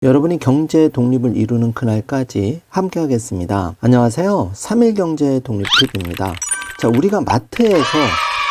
여러분이 경제 독립을 이루는 그날까지 함께 하겠습니다. 안녕하세요. 3일 경제 독립 팁입니다. 자, 우리가 마트에서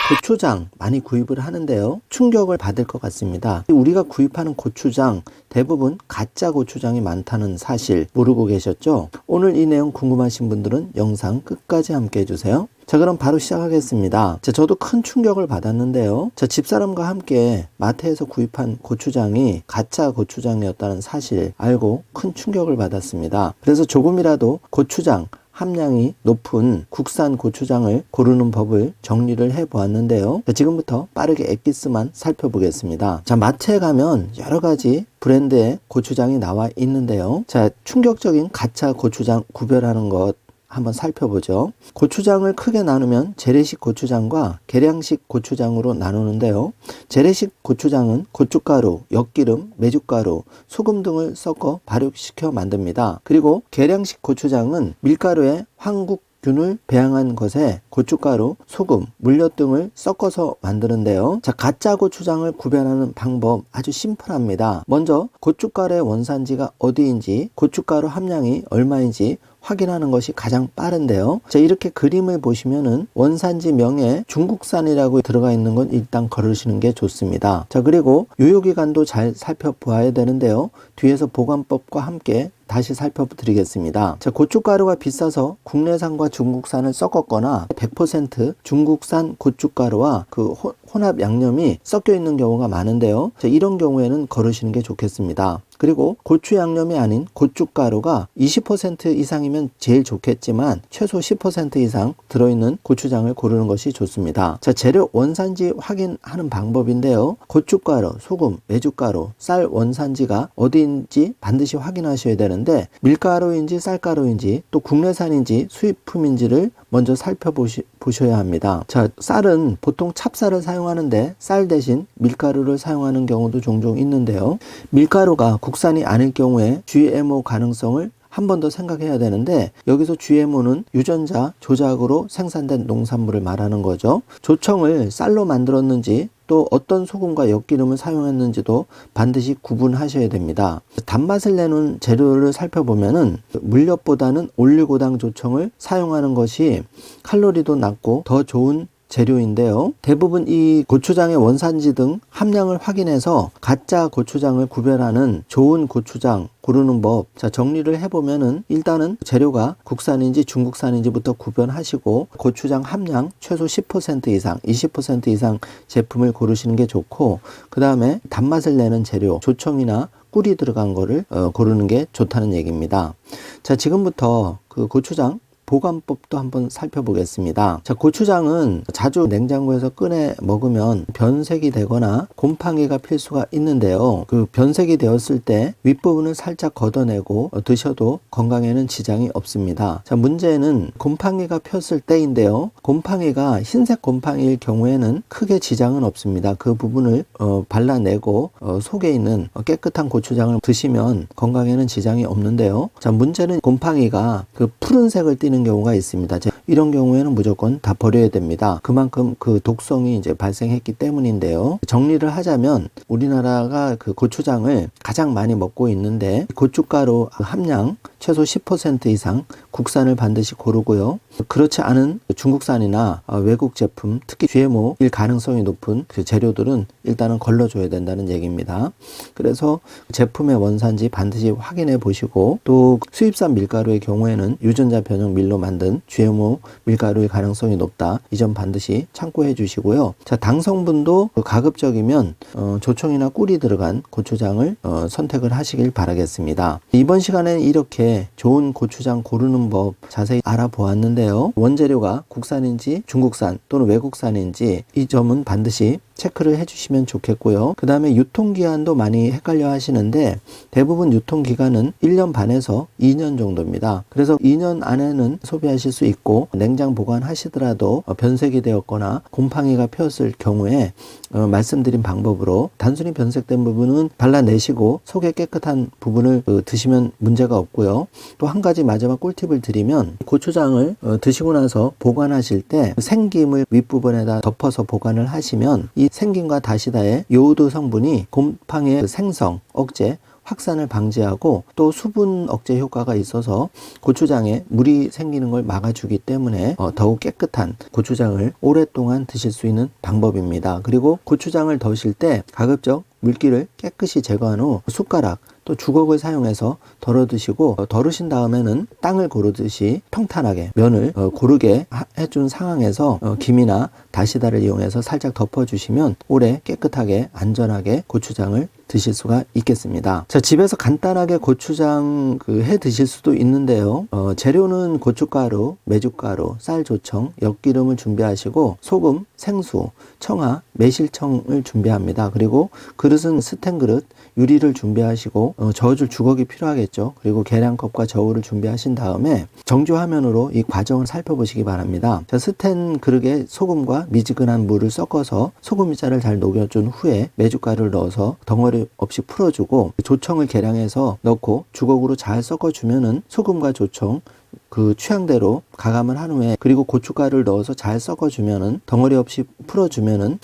고추장 많이 구입을 하는데요. 충격을 받을 것 같습니다. 우리가 구입하는 고추장 대부분 가짜 고추장이 많다는 사실 모르고 계셨죠? 오늘 이 내용 궁금하신 분들은 영상 끝까지 함께 해주세요. 자, 그럼 바로 시작하겠습니다. 자, 저도 큰 충격을 받았는데요. 자, 집사람과 함께 마트에서 구입한 고추장이 가짜 고추장이었다는 사실 알고 큰 충격을 받았습니다. 그래서 조금이라도 고추장 함량이 높은 국산 고추장을 고르는 법을 정리를 해 보았는데요. 자, 지금부터 빠르게 엑기스만 살펴보겠습니다. 자, 마트에 가면 여러 가지 브랜드의 고추장이 나와 있는데요. 자, 충격적인 가짜 고추장 구별하는 것 한번 살펴보죠. 고추장을 크게 나누면 재래식 고추장과 계량식 고추장으로 나누는데요. 재래식 고추장은 고춧가루, 엿기름, 메주가루, 소금 등을 섞어 발효시켜 만듭니다. 그리고 계량식 고추장은 밀가루에 황국균을 배양한 것에 고춧가루, 소금, 물엿 등을 섞어서 만드는데요. 자, 가짜 고추장을 구별하는 방법 아주 심플합니다. 먼저 고춧가루의 원산지가 어디인지, 고춧가루 함량이 얼마인지 확인하는 것이 가장 빠른데요. 자, 이렇게 그림을 보시면은 원산지 명에 중국산이라고 들어가 있는 건 일단 걸으시는 게 좋습니다. 자, 그리고 유효기간도 잘 살펴보아야 되는데요. 뒤에서 보관법과 함께 다시 살펴드리겠습니다. 자, 고춧가루가 비싸서 국내산과 중국산을 섞었거나 100% 중국산 고춧가루와 그 혼합 양념이 섞여 있는 경우가 많은데요. 자, 이런 경우에는 거르시는 게 좋겠습니다. 그리고 고추 양념이 아닌 고춧가루가 20% 이상이면 제일 좋겠지만 최소 10% 이상 들어있는 고추장을 고르는 것이 좋습니다. 자, 재료 원산지 확인하는 방법인데요. 고춧가루, 소금, 메주가루, 쌀 원산지가 어디인지 반드시 확인하셔야 되는데 밀가루인지 쌀가루인지 또 국내산인지 수입품인지를 먼저 살펴보셔야 합니다. 자, 쌀은 보통 찹쌀을 사용하는데 쌀 대신 밀가루를 사용하는 경우도 종종 있는데요. 밀가루가 국산이 아닐 경우에 GMO 가능성을 한 번 더 생각해야 되는데 여기서 GMO는 유전자 조작으로 생산된 농산물을 말하는 거죠. 조청을 쌀로 만들었는지 또 어떤 소금과 엿기름을 사용했는지도 반드시 구분하셔야 됩니다. 단맛을 내는 재료를 살펴보면은 물엿보다는 올리고당 조청을 사용하는 것이 칼로리도 낮고 더 좋은 재료인데요. 대부분 이 고추장의 원산지 등 함량을 확인해서 가짜 고추장을 구별하는 좋은 고추장 고르는 법. 자, 정리를 해보면은 일단은 재료가 국산인지 중국산인지부터 구별하시고 고추장 함량 최소 10% 이상, 20% 이상 제품을 고르시는 게 좋고, 그 다음에 단맛을 내는 재료, 조청이나 꿀이 들어간 거를 고르는 게 좋다는 얘기입니다. 자, 지금부터 그 고추장 보관법도 한번 살펴보겠습니다. 자, 고추장은 자주 냉장고에서 꺼내 먹으면 변색이 되거나 곰팡이가 필 수가 있는데요. 그 변색이 되었을 때 윗부분을 살짝 걷어내고 드셔도 건강에는 지장이 없습니다. 자, 문제는 곰팡이가 폈을 때인데요. 곰팡이가 흰색 곰팡이일 경우에는 크게 지장은 없습니다. 그 부분을 발라내고 속에 있는 깨끗한 고추장을 드시면 건강에는 지장이 없는데요. 자, 문제는 곰팡이가 그 푸른색을 띠는 경우가 있습니다. 이런 경우에는 무조건 다 버려야 됩니다. 그만큼 그 독성이 이제 발생했기 때문인데요. 정리를 하자면 우리나라가 그 고추장을 가장 많이 먹고 있는데 고춧가루 함량 최소 10% 이상 국산을 반드시 고르고요. 그렇지 않은 중국산이나 외국 제품, 특히 GMO일 가능성이 높은 그 재료들은 일단은 걸러줘야 된다는 얘기입니다. 그래서 제품의 원산지 반드시 확인해 보시고, 또 수입산 밀가루의 경우에는 유전자 변형 밀로 만든 GMO 밀가루의 가능성이 높다. 이 점 반드시 참고해 주시고요. 자, 당 성분도 가급적이면 조청이나 꿀이 들어간 고추장을 선택을 하시길 바라겠습니다. 이번 시간에는 이렇게 좋은 고추장 고르는 법 자세히 알아보았는데요. 원재료가 국산인지 중국산 또는 외국산인지 이 점은 반드시 체크를 해주시면 좋겠고요. 그 다음에 유통기한도 많이 헷갈려 하시는데 대부분 유통기간은 1년 반에서 2년 정도입니다. 그래서 2년 안에는 소비하실 수 있고, 냉장 보관하시더라도 변색이 되었거나 곰팡이가 폈을 경우에 말씀드린 방법으로 단순히 변색된 부분은 발라내시고 속에 깨끗한 부분을 드시면 문제가 없고요. 또 한 가지 마지막 꿀팁을 드리면, 고추장을 드시고 나서 보관하실 때 생김을 윗부분에다 덮어서 보관을 하시면 이 생김과 다시다의 요오드 성분이 곰팡이의 생성, 억제, 확산을 방지하고 또 수분 억제 효과가 있어서 고추장에 물이 생기는 걸 막아주기 때문에 더욱 깨끗한 고추장을 오랫동안 드실 수 있는 방법입니다. 그리고 고추장을 더실 때 가급적 물기를 깨끗이 제거한 후 숟가락 또 주걱을 사용해서 덜어 드시고, 덜으신 다음에는 땅을 고르듯이 평탄하게 면을 고르게 해준 상황에서 김이나 다시다를 이용해서 살짝 덮어주시면 오래 깨끗하게 안전하게 고추장을 드실 수가 있겠습니다. 자, 집에서 간단하게 고추장 해 드실 수도 있는데요. 재료는 고춧가루, 메주가루, 쌀조청, 엿기름을 준비하시고 소금, 생수, 청아, 매실청을 준비합니다. 그리고 그릇은 스텐 그릇, 유리를 준비하시고 저어줄 주걱이 필요하겠죠. 그리고 계량컵과 저울을 준비하신 다음에 정조 화면으로 이 과정을 살펴보시기 바랍니다. 자, 스텐 그릇에 소금과 미지근한 물을 섞어서 소금자를 잘 녹여준 후에 메주가루를 넣어서 덩어리 없이 풀어주고 조청을 계량해서 넣고 주걱으로 잘 섞어주면은 소금과 조청 그 취향대로 가감을 한 후에 그리고 고춧가루를 넣어서 잘 섞어주면은 덩어리 없이 풀어주면은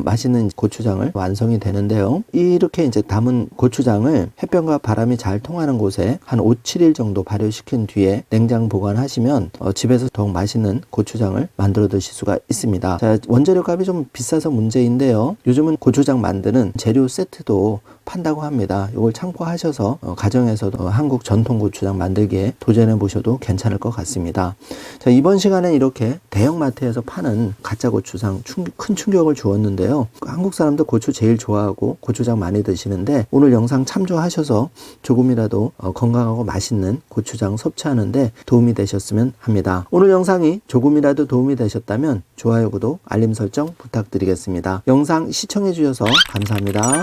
맛있는 고추장을 완성이 되는데요. 이렇게 이제 담은 고추장을 햇볕과 바람이 잘 통하는 곳에 한 5, 7일 정도 발효시킨 뒤에 냉장 보관하시면 집에서 더욱 맛있는 고추장을 만들어 드실 수가 있습니다. 자, 원재료 값이 좀 비싸서 문제인데요. 요즘은 고추장 만드는 재료 세트도 판다고 합니다. 이걸 참고하셔서 가정에서도 한국 전통 고추장 만들기에 도전해 보셔도 괜찮을 것 같습니다. 자, 이번 시간에 이렇게 대형마트에서 파는 가짜 고추장 큰 충격을 주었는데요. 한국 사람들 고추 제일 좋아하고 고추장 많이 드시는데 오늘 영상 참조하셔서 조금이라도 건강하고 맛있는 고추장 섭취하는데 도움이 되셨으면 합니다. 오늘 영상이 조금이라도 도움이 되셨다면 좋아요, 구독, 알림 설정 부탁드리겠습니다. 영상 시청해 주셔서 감사합니다.